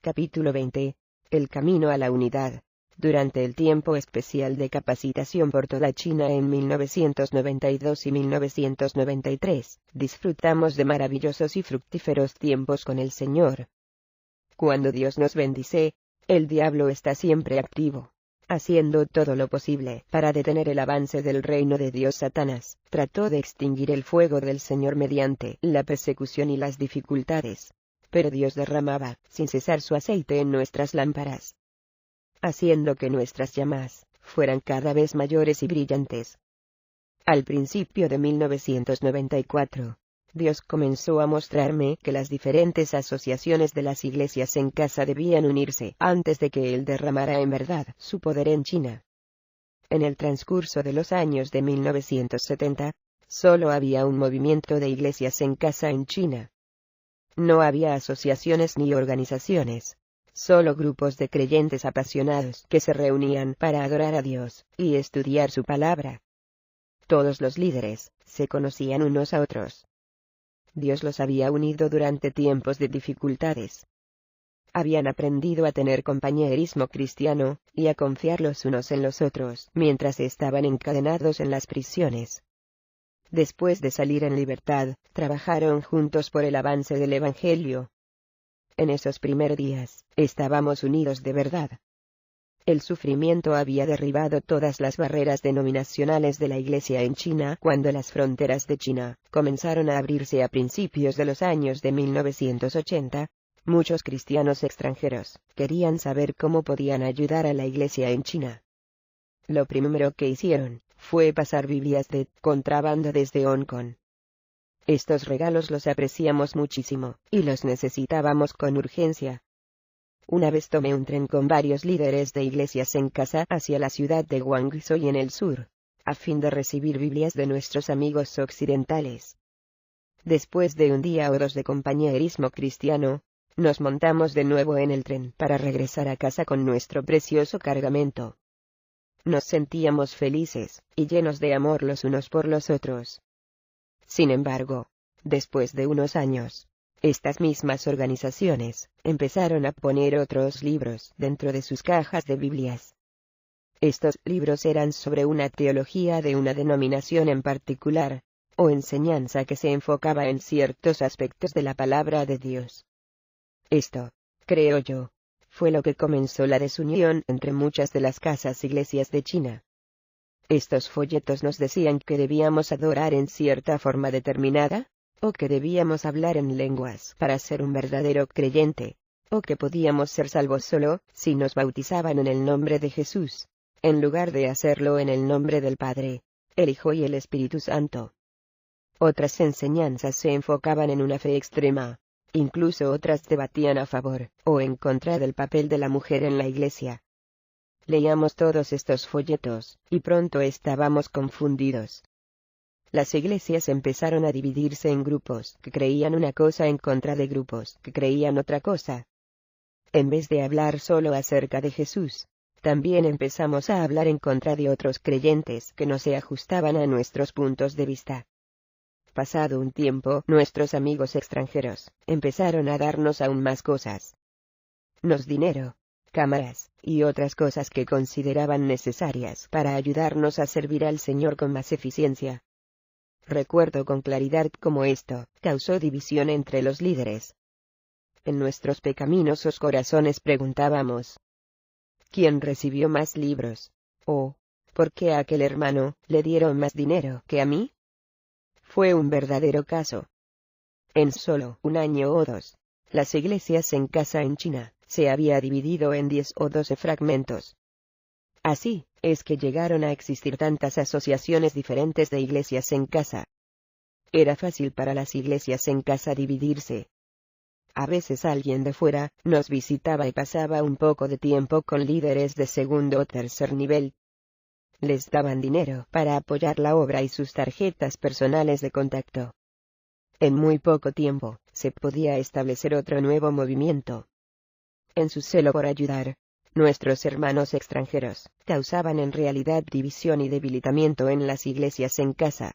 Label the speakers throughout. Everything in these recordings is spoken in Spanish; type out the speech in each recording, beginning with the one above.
Speaker 1: Capítulo 20. El camino a la unidad. Durante el tiempo especial de capacitación por toda China en 1992 y 1993, disfrutamos de maravillosos y fructíferos tiempos con el Señor. Cuando Dios nos bendice, el diablo está siempre activo, haciendo todo lo posible para detener el avance del reino de Dios. Satanás trató de extinguir el fuego del Señor mediante la persecución y las dificultades, pero Dios derramaba sin cesar su aceite en nuestras lámparas, haciendo que nuestras llamas fueran cada vez mayores y brillantes. Al principio de 1994, Dios comenzó a mostrarme que las diferentes asociaciones de las iglesias en casa debían unirse antes de que Él derramara en verdad su poder en China. En el transcurso de los años de 1970, solo había un movimiento de iglesias en casa en China. No había asociaciones ni organizaciones, solo grupos de creyentes apasionados que se reunían para adorar a Dios y estudiar su palabra. Todos los líderes se conocían unos a otros. Dios los había unido durante tiempos de dificultades. Habían aprendido a tener compañerismo cristiano y a confiar los unos en los otros mientras estaban encadenados en las prisiones. Después de salir en libertad, trabajaron juntos por el avance del Evangelio. En esos primeros días, estábamos unidos de verdad. El sufrimiento había derribado todas las barreras denominacionales de la Iglesia en China cuando las fronteras de China comenzaron a abrirse a principios de los años de 1980. Muchos cristianos extranjeros querían saber cómo podían ayudar a la Iglesia en China. Lo primero que hicieron fue pasar Biblias de contrabando desde Hong Kong. Estos regalos los apreciamos muchísimo, y los necesitábamos con urgencia. Una vez tomé un tren con varios líderes de iglesias en casa hacia la ciudad de Guangzhou en el sur, a fin de recibir Biblias de nuestros amigos occidentales. Después de un día o dos de compañerismo cristiano, nos montamos de nuevo en el tren para regresar a casa con nuestro precioso cargamento. Nos sentíamos felices y llenos de amor los unos por los otros. Sin embargo, después de unos años, estas mismas organizaciones empezaron a poner otros libros dentro de sus cajas de Biblias. Estos libros eran sobre una teología de una denominación en particular, o enseñanza que se enfocaba en ciertos aspectos de la palabra de Dios. Esto, creo yo, fue lo que comenzó la desunión entre muchas de las casas iglesias de China. Estos folletos nos decían que debíamos adorar en cierta forma determinada, o que debíamos hablar en lenguas para ser un verdadero creyente, o que podíamos ser salvos solo si nos bautizaban en el nombre de Jesús, en lugar de hacerlo en el nombre del Padre, el Hijo y el Espíritu Santo. Otras enseñanzas se enfocaban en una fe extrema. Incluso otras debatían a favor o en contra del papel de la mujer en la iglesia. Leíamos todos estos folletos, y pronto estábamos confundidos. Las iglesias empezaron a dividirse en grupos que creían una cosa en contra de grupos que creían otra cosa. En vez de hablar solo acerca de Jesús, también empezamos a hablar en contra de otros creyentes que no se ajustaban a nuestros puntos de vista. Pasado un tiempo, nuestros amigos extranjeros empezaron a darnos aún más cosas. Dinero, cámaras, y otras cosas que consideraban necesarias para ayudarnos a servir al Señor con más eficiencia. Recuerdo con claridad cómo esto causó división entre los líderes. En nuestros pecaminosos corazones preguntábamos: ¿quién recibió más libros? O, ¿por qué a aquel hermano le dieron más dinero que a mí? Fue un verdadero caso. En solo un año o dos, las iglesias en casa en China se había dividido en 10 o 12 fragmentos. Así es que llegaron a existir tantas asociaciones diferentes de iglesias en casa. Era fácil para las iglesias en casa dividirse. A veces alguien de fuera nos visitaba y pasaba un poco de tiempo con líderes de segundo o tercer nivel. Les daban dinero para apoyar la obra y sus tarjetas personales de contacto. En muy poco tiempo, se podía establecer otro nuevo movimiento. En su celo por ayudar, nuestros hermanos extranjeros causaban en realidad división y debilitamiento en las iglesias en casa.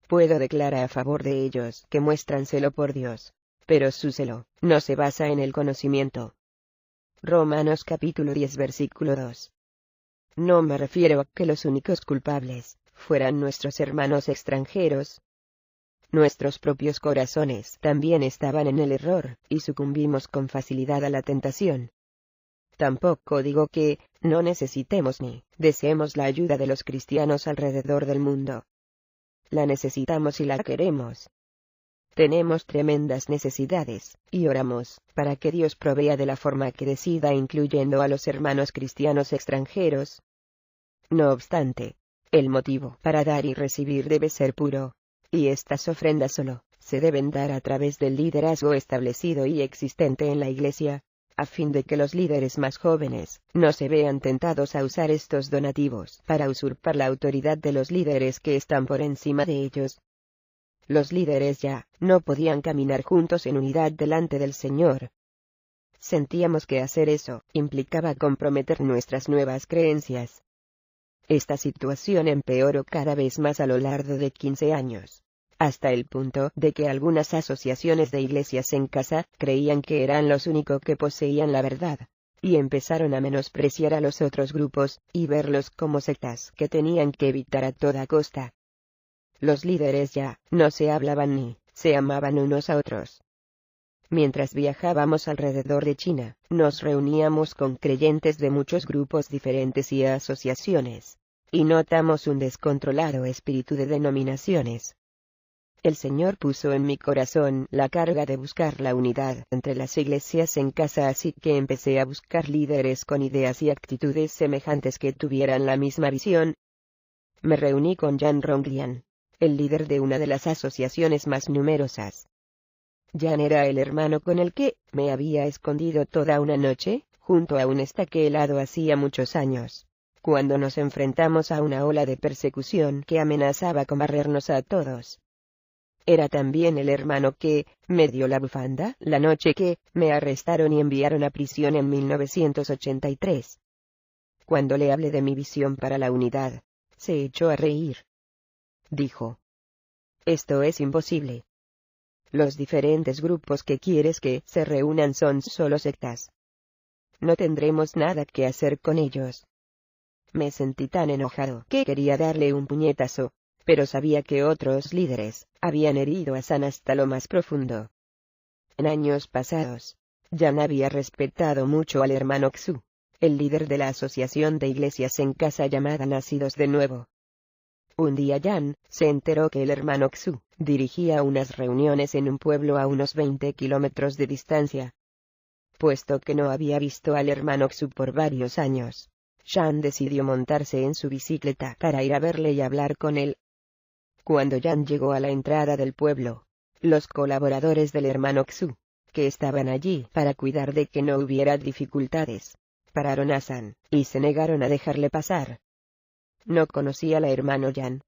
Speaker 1: Puedo declarar a favor de ellos que muestran celo por Dios, pero su celo no se basa en el conocimiento. Romanos capítulo 10 versículo 2. No me refiero a que los únicos culpables fueran nuestros hermanos extranjeros. Nuestros propios corazones también estaban en el error, y sucumbimos con facilidad a la tentación. Tampoco digo que no necesitemos ni deseemos la ayuda de los cristianos alrededor del mundo. La necesitamos y la queremos. Tenemos tremendas necesidades, y oramos para que Dios provea de la forma que decida, incluyendo a los hermanos cristianos extranjeros. No obstante, el motivo para dar y recibir debe ser puro, y estas ofrendas solo se deben dar a través del liderazgo establecido y existente en la Iglesia, a fin de que los líderes más jóvenes no se vean tentados a usar estos donativos para usurpar la autoridad de los líderes que están por encima de ellos. Los líderes ya no podían caminar juntos en unidad delante del Señor. Sentíamos que hacer eso implicaba comprometer nuestras nuevas creencias. Esta situación empeoró cada vez más a lo largo de 15 años, hasta el punto de que algunas asociaciones de iglesias en casa creían que eran los únicos que poseían la verdad, y empezaron a menospreciar a los otros grupos, y verlos como sectas que tenían que evitar a toda costa. Los líderes ya no se hablaban ni se amaban unos a otros. Mientras viajábamos alrededor de China, nos reuníamos con creyentes de muchos grupos diferentes y asociaciones, y notamos un descontrolado espíritu de denominaciones. El Señor puso en mi corazón la carga de buscar la unidad entre las iglesias en casa, así que empecé a buscar líderes con ideas y actitudes semejantes que tuvieran la misma visión. Me reuní con Jan Ronglian, el líder de una de las asociaciones más numerosas. Jan era el hermano con el que me había escondido toda una noche, junto a un estaque helado hacía muchos años, cuando nos enfrentamos a una ola de persecución que amenazaba con barrernos a todos. Era también el hermano que me dio la bufanda la noche que me arrestaron y enviaron a prisión en 1983. Cuando le hablé de mi visión para la unidad, se echó a reír. Dijo: «Esto es imposible. Los diferentes grupos que quieres que se reúnan son solo sectas. No tendremos nada que hacer con ellos». Me sentí tan enojado que quería darle un puñetazo, pero sabía que otros líderes habían herido a San hasta lo más profundo. En años pasados, Jan había respetado mucho al hermano Xu, el líder de la asociación de iglesias en casa llamada Nacidos de Nuevo. Un día Jan se enteró que el hermano Xu dirigía unas reuniones en un pueblo a unos 20 kilómetros de distancia. Puesto que no había visto al hermano Xu por varios años, Jan decidió montarse en su bicicleta para ir a verle y hablar con él. Cuando Jan llegó a la entrada del pueblo, los colaboradores del hermano Xu, que estaban allí para cuidar de que no hubiera dificultades, pararon a San y se negaron a dejarle pasar. No conocía al hermano Jan.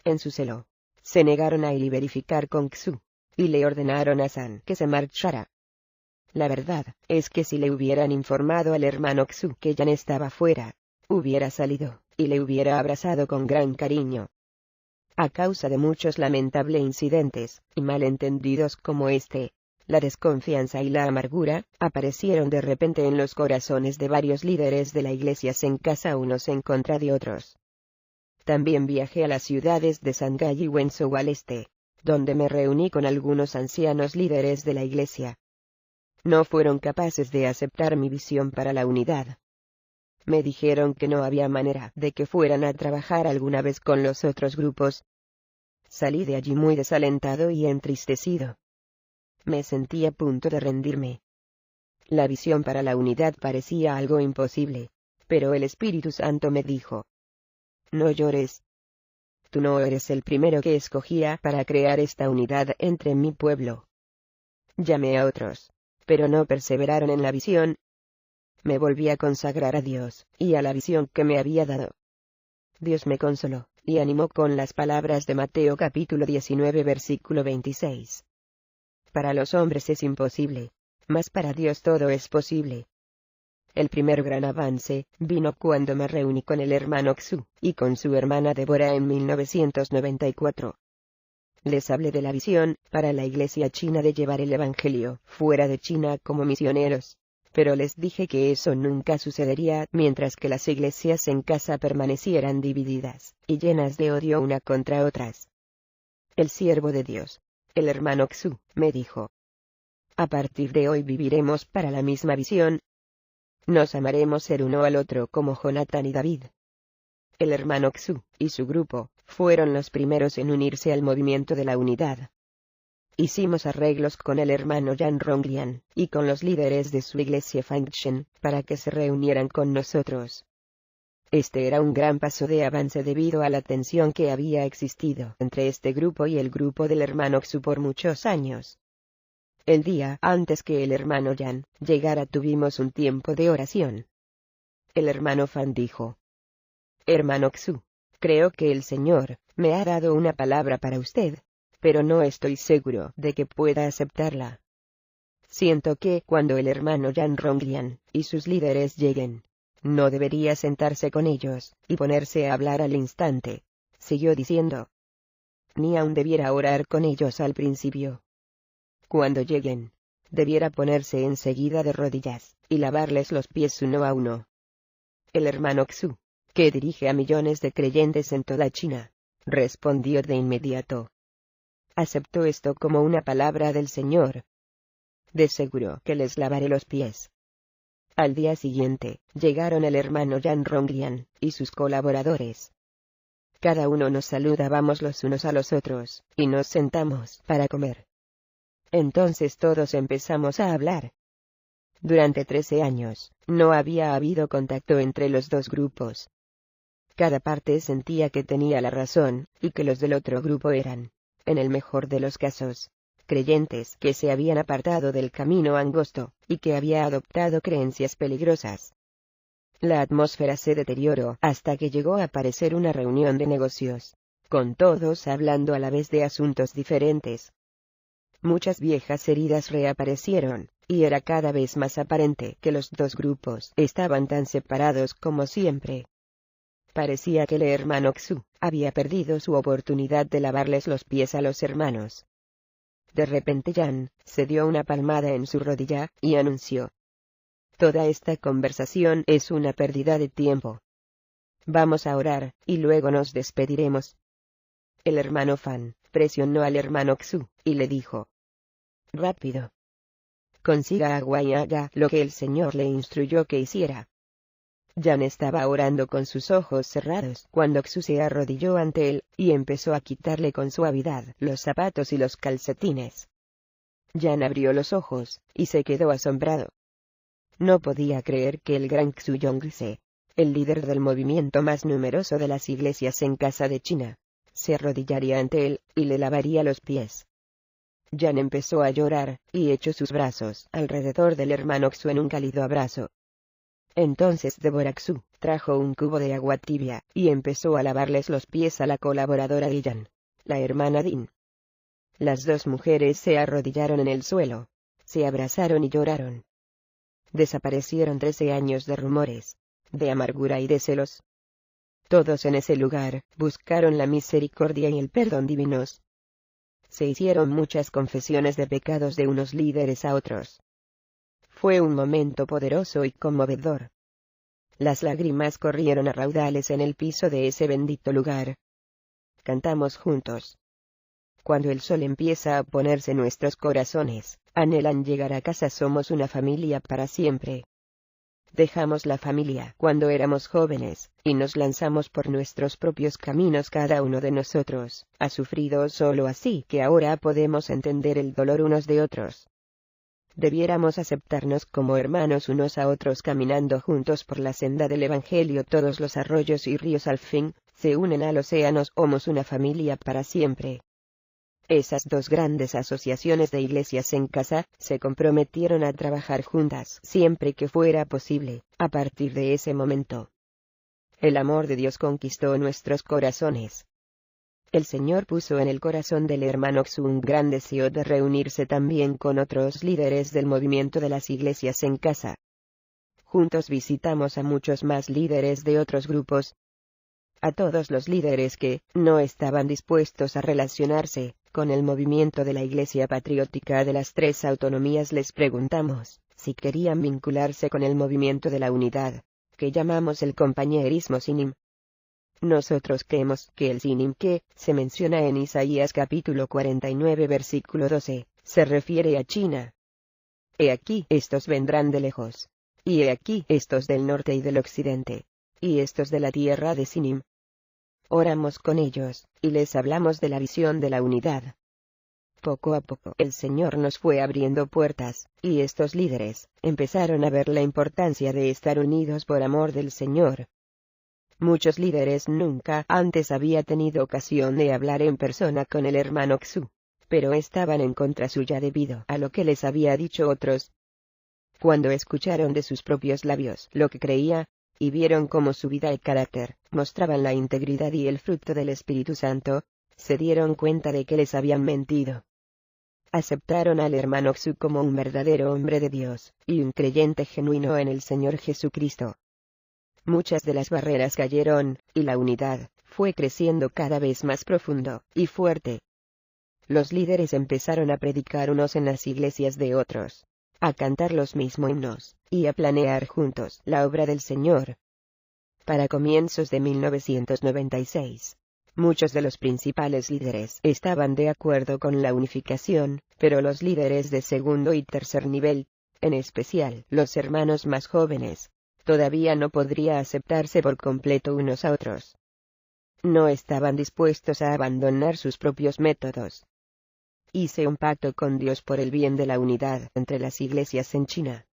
Speaker 1: En su celo, se negaron a ir y verificar con Xu, y le ordenaron a San que se marchara. La verdad es que si le hubieran informado al hermano Xu que Jan estaba fuera, hubiera salido y le hubiera abrazado con gran cariño. A causa de muchos lamentables incidentes y malentendidos como este, la desconfianza y la amargura aparecieron de repente en los corazones de varios líderes de la iglesia en casa, unos en contra de otros. También viajé a las ciudades de Shanghái y Wenzhou al este, donde me reuní con algunos ancianos líderes de la iglesia. No fueron capaces de aceptar mi visión para la unidad. Me dijeron que no había manera de que fueran a trabajar alguna vez con los otros grupos. Salí de allí muy desalentado y entristecido. Me sentí a punto de rendirme. La visión para la unidad parecía algo imposible, pero el Espíritu Santo me dijo: «No llores. Tú no eres el primero que escogía para crear esta unidad entre mi pueblo. Llamé a otros, pero no perseveraron en la visión». Me volví a consagrar a Dios y a la visión que me había dado. Dios me consoló y animó con las palabras de Mateo capítulo 19 versículo 26. Para los hombres es imposible, mas para Dios todo es posible. El primer gran avance vino cuando me reuní con el hermano Xu y con su hermana Débora en 1994. Les hablé de la visión para la iglesia china de llevar el evangelio fuera de China como misioneros, pero les dije que eso nunca sucedería mientras que las iglesias en casa permanecieran divididas y llenas de odio una contra otras. El siervo de Dios, el hermano Xu, me dijo: a partir de hoy viviremos para la misma visión. Nos amaremos el uno al otro como Jonathan y David. El hermano Xu y su grupo fueron los primeros en unirse al movimiento de la unidad. Hicimos arreglos con el hermano Yan Ronglian y con los líderes de su iglesia Fangshen para que se reunieran con nosotros. Este era un gran paso de avance debido a la tensión que había existido entre este grupo y el grupo del hermano Xu por muchos años. El día antes que el hermano Yan llegara tuvimos un tiempo de oración. El hermano Fan dijo: hermano Xu, creo que el Señor me ha dado una palabra para usted, pero no estoy seguro de que pueda aceptarla. Siento que cuando el hermano Yan Ronglian y sus líderes lleguen, no debería sentarse con ellos y ponerse a hablar al instante. Siguió diciendo: ni aún debiera orar con ellos al principio. Cuando lleguen, debiera ponerse enseguida de rodillas y lavarles los pies uno a uno. El hermano Xu, que dirige a millones de creyentes en toda China, respondió de inmediato: acepto esto como una palabra del Señor. De seguro que les lavaré los pies. Al día siguiente, llegaron el hermano Yan Ronglian y sus colaboradores. Cada uno nos saludábamos los unos a los otros, y nos sentamos para comer. Entonces todos empezamos a hablar. Durante 13 años, no había habido contacto entre los dos grupos. Cada parte sentía que tenía la razón, y que los del otro grupo eran, en el mejor de los casos, creyentes que se habían apartado del camino angosto, y que había adoptado creencias peligrosas. La atmósfera se deterioró hasta que llegó a parecer una reunión de negocios, con todos hablando a la vez de asuntos diferentes. Muchas viejas heridas reaparecieron, y era cada vez más aparente que los dos grupos estaban tan separados como siempre. Parecía que el hermano Xu había perdido su oportunidad de lavarles los pies a los hermanos. De repente Yan se dio una palmada en su rodilla y anunció: toda esta conversación es una pérdida de tiempo. Vamos a orar, y luego nos despediremos. El hermano Fan presionó al hermano Xu y le dijo: rápido. Consiga agua y haga lo que el Señor le instruyó que hiciera. Yan estaba orando con sus ojos cerrados cuando Xu se arrodilló ante él y empezó a quitarle con suavidad los zapatos y los calcetines. Yan abrió los ojos y se quedó asombrado. No podía creer que el gran Xu Yongse, el líder del movimiento más numeroso de las iglesias en casa de China, se arrodillaría ante él y le lavaría los pies. Yan empezó a llorar y echó sus brazos alrededor del hermano Xu en un cálido abrazo. Entonces Deborah Xu trajo un cubo de agua tibia y empezó a lavarles los pies a la colaboradora de Yan, la hermana Din. Las dos mujeres se arrodillaron en el suelo, se abrazaron y lloraron. Desaparecieron 13 años de rumores, de amargura y de celos. Todos en ese lugar buscaron la misericordia y el perdón divinos. Se hicieron muchas confesiones de pecados de unos líderes a otros. Fue un momento poderoso y conmovedor. Las lágrimas corrieron a raudales en el piso de ese bendito lugar. Cantamos juntos. Cuando el sol empieza a ponerse en nuestros corazones, anhelan llegar a casa. Somos una familia para siempre. Dejamos la familia cuando éramos jóvenes, y nos lanzamos por nuestros propios caminos. Cada uno de nosotros ha sufrido solo así que ahora podemos entender el dolor unos de otros. Debiéramos aceptarnos como hermanos unos a otros caminando juntos por la senda del Evangelio. Todos los arroyos y ríos al fin se unen al océano. Somos una familia para siempre. Esas dos grandes asociaciones de iglesias en casa se comprometieron a trabajar juntas siempre que fuera posible. A partir de ese momento, el amor de Dios conquistó nuestros corazones. El Señor puso en el corazón del hermano Xu un gran deseo de reunirse también con otros líderes del movimiento de las iglesias en casa. Juntos visitamos a muchos más líderes de otros grupos. A todos los líderes que no estaban dispuestos a relacionarse con el movimiento de la Iglesia Patriótica de las 3 autonomías les preguntamos si querían vincularse con el movimiento de la unidad, que llamamos el compañerismo Sinim. Nosotros creemos que el Sinim que se menciona en Isaías capítulo 49 versículo 12, se refiere a China. He aquí estos vendrán de lejos. Y he aquí estos del norte y del occidente. Y estos de la tierra de Sinim. Oramos con ellos, y les hablamos de la visión de la unidad. Poco a poco el Señor nos fue abriendo puertas, y estos líderes empezaron a ver la importancia de estar unidos por amor del Señor. Muchos líderes nunca antes había tenido ocasión de hablar en persona con el hermano Xu, pero estaban en contra suya debido a lo que les había dicho otros. Cuando escucharon de sus propios labios lo que creía, y vieron cómo su vida y carácter mostraban la integridad y el fruto del Espíritu Santo, se dieron cuenta de que les habían mentido. Aceptaron al hermano Xu como un verdadero hombre de Dios, y un creyente genuino en el Señor Jesucristo. Muchas de las barreras cayeron, y la unidad fue creciendo cada vez más profundo y fuerte. Los líderes empezaron a predicar unos en las iglesias de otros, a cantar los mismos himnos, y a planear juntos la obra del Señor. Para comienzos de 1996, muchos de los principales líderes estaban de acuerdo con la unificación, pero los líderes de segundo y tercer nivel, en especial los hermanos más jóvenes, todavía no podría aceptarse por completo unos a otros. No estaban dispuestos a abandonar sus propios métodos. Hice un pacto con Dios por el bien de la unidad entre las iglesias en China.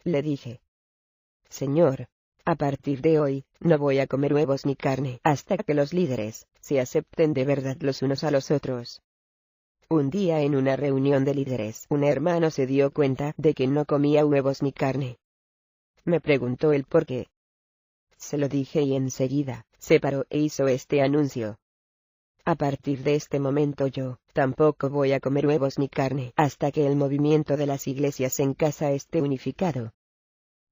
Speaker 1: Le dije: Señor, a partir de hoy, no voy a comer huevos ni carne hasta que los líderes se acepten de verdad los unos a los otros. Un día en una reunión de líderes, un hermano se dio cuenta de que no comía huevos ni carne. Me preguntó el por qué. Se lo dije y enseguida se paró e hizo este anuncio: a partir de este momento yo tampoco voy a comer huevos ni carne hasta que el movimiento de las iglesias en casa esté unificado.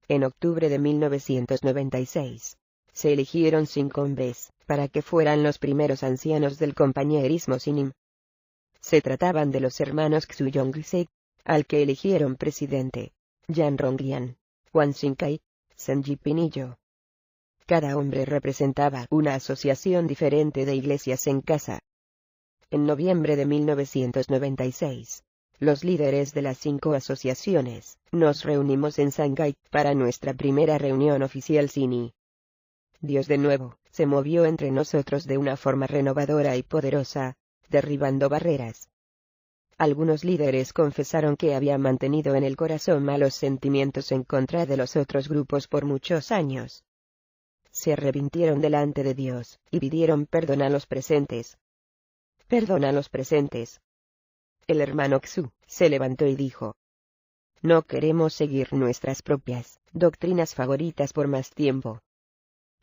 Speaker 1: En octubre de 1996, se eligieron 5 hombres para que fueran los primeros ancianos del compañerismo Sinim. Se trataban de los hermanos Xu Yongse, al que eligieron presidente, Yan Ronglian, Juan Xinkai, Senji Pinillo. Cada hombre representaba una asociación diferente de iglesias en casa. En noviembre de 1996, los líderes de las 5 asociaciones nos reunimos en Shanghái para nuestra primera reunión oficial Sini. Dios de nuevo se movió entre nosotros de una forma renovadora y poderosa, derribando barreras. Algunos líderes confesaron que habían mantenido en el corazón malos sentimientos en contra de los otros grupos por muchos años. Se arrepintieron delante de Dios y pidieron perdón a los presentes. Perdón a los presentes. El hermano Xu se levantó y dijo: no queremos seguir nuestras propias doctrinas favoritas por más tiempo.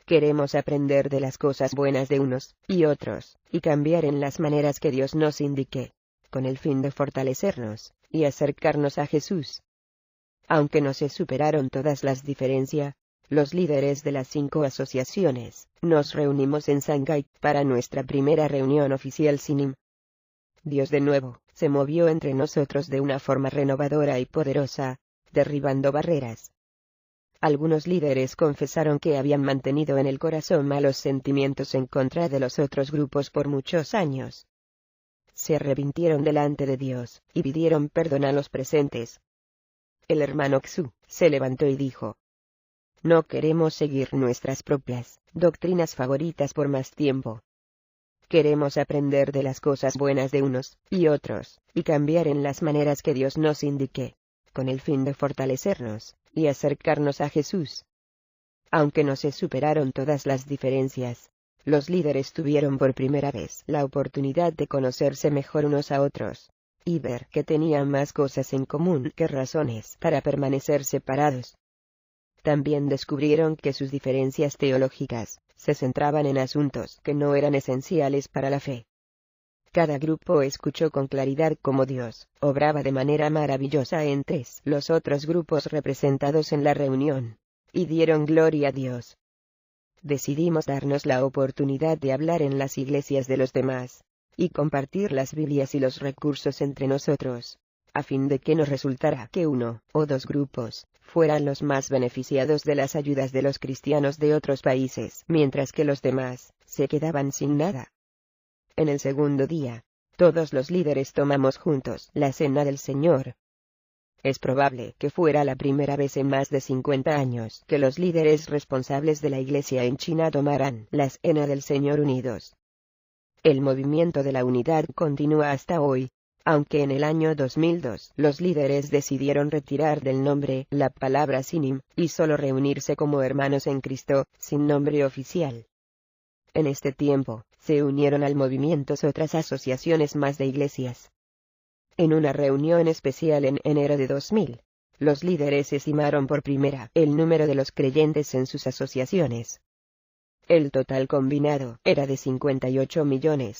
Speaker 1: Queremos aprender de las cosas buenas de unos y otros, y cambiar en las maneras que Dios nos indique, con el fin de fortalecernos y acercarnos a Jesús. Aunque no se superaron todas las diferencias, los líderes de las 5 asociaciones nos reunimos en Shanghái para nuestra primera reunión oficial Sinim. Dios de nuevo se movió entre nosotros de una forma renovadora y poderosa, derribando barreras. Algunos líderes confesaron que habían mantenido en el corazón malos sentimientos en contra de los otros grupos por muchos años. Se arrepintieron delante de Dios y pidieron perdón a los presentes. El hermano Xu se levantó y dijo: no queremos seguir nuestras propias doctrinas favoritas por más tiempo. Queremos aprender de las cosas buenas de unos y otros, y cambiar en las maneras que Dios nos indique, con el fin de fortalecernos y acercarnos a Jesús. Aunque no se superaron todas las diferencias, los líderes tuvieron por primera vez la oportunidad de conocerse mejor unos a otros, y ver que tenían más cosas en común que razones para permanecer separados. También descubrieron que sus diferencias teológicas se centraban en asuntos que no eran esenciales para la fe. Cada grupo escuchó con claridad cómo Dios obraba de manera maravillosa entre los otros grupos representados en la reunión, y dieron gloria a Dios. Decidimos darnos la oportunidad de hablar en las iglesias de los demás, y compartir las Biblias y los recursos entre nosotros, a fin de que no resultara que uno o dos grupos fueran los más beneficiados de las ayudas de los cristianos de otros países, mientras que los demás se quedaban sin nada. En el segundo día, todos los líderes tomamos juntos la cena del Señor. Es probable que fuera la primera vez en más de 50 años que los líderes responsables de la Iglesia en China tomaran la cena del Señor unidos. El movimiento de la unidad continúa hasta hoy, aunque en el año 2002 los líderes decidieron retirar del nombre la palabra Sinim, y solo reunirse como hermanos en Cristo, sin nombre oficial. En este tiempo, se unieron al movimiento otras asociaciones más de iglesias. En una reunión especial en enero de 2000, los líderes estimaron por primera el número de los creyentes en sus asociaciones. El total combinado era de 58 millones.